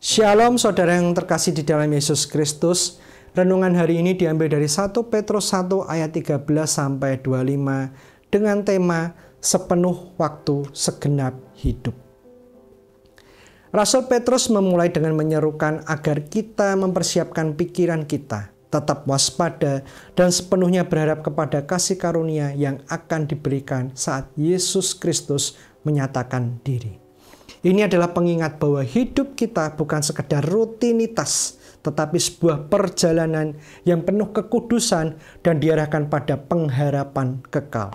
Shalom saudara yang terkasih di dalam Yesus Kristus. Renungan hari ini diambil dari 1 Petrus 1 ayat 13 sampai 25 dengan tema sepenuh waktu segenap hidup. Rasul Petrus memulai dengan menyerukan agar kita mempersiapkan pikiran kita, tetap waspada dan sepenuhnya berharap kepada kasih karunia yang akan diberikan saat Yesus Kristus menyatakan diri. Ini adalah pengingat bahwa hidup kita bukan sekedar rutinitas, tetapi sebuah perjalanan yang penuh kekudusan dan diarahkan pada pengharapan kekal.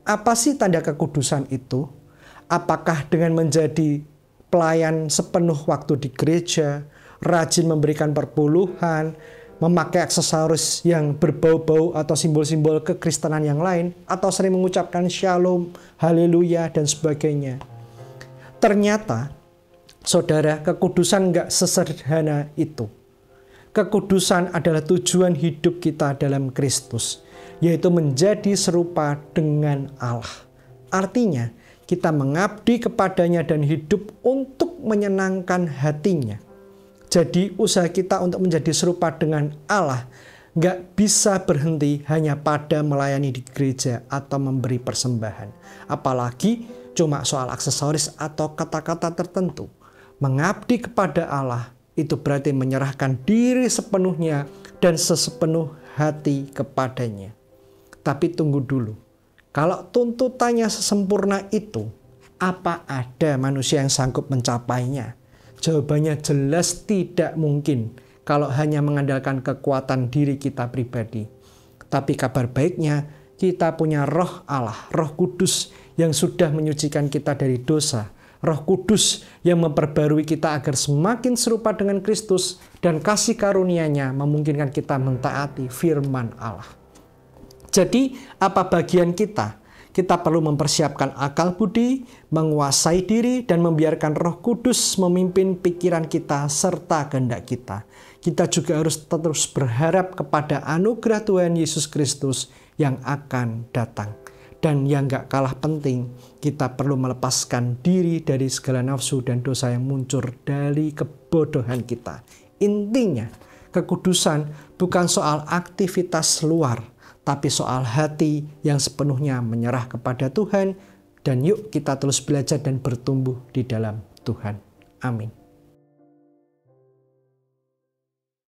Apa sih tanda kekudusan itu? Apakah dengan menjadi pelayan sepenuh waktu di gereja, rajin memberikan perpuluhan, memakai aksesoris yang berbau-bau atau simbol-simbol kekristenan yang lain, atau sering mengucapkan shalom, haleluya, dan sebagainya? Ternyata, saudara, kekudusan nggak sesederhana itu. Kekudusan adalah tujuan hidup kita dalam Kristus, yaitu menjadi serupa dengan Allah. Artinya, kita mengabdi kepadanya dan hidup untuk menyenangkan hatinya. Jadi, usaha kita untuk menjadi serupa dengan Allah nggak bisa berhenti hanya pada melayani di gereja atau memberi persembahan. Apalagi cuma soal aksesoris atau kata-kata tertentu. Mengabdi kepada Allah itu berarti menyerahkan diri sepenuhnya dan sepenuh hati kepadanya. Tapi tunggu dulu. Kalau tuntutannya sesempurna itu, apa ada manusia yang sanggup mencapainya? Jawabannya jelas tidak mungkin kalau hanya mengandalkan kekuatan diri kita pribadi. Tapi kabar baiknya, kita punya Roh Allah, Roh Kudus yang sudah menyucikan kita dari dosa. Roh Kudus yang memperbarui kita agar semakin serupa dengan Kristus, dan kasih karunia-Nya memungkinkan kita mentaati firman Allah. Jadi, apa bagian kita? Kita perlu mempersiapkan akal budi, menguasai diri, dan membiarkan Roh Kudus memimpin pikiran kita serta kehendak kita. Kita juga harus terus berharap kepada anugerah Tuhan Yesus Kristus yang akan datang. Dan yang gak kalah penting, kita perlu melepaskan diri dari segala nafsu dan dosa yang muncul dari kebodohan kita. Intinya, kekudusan bukan soal aktivitas luar, tapi soal hati yang sepenuhnya menyerah kepada Tuhan. Dan yuk kita terus belajar dan bertumbuh di dalam Tuhan. Amin.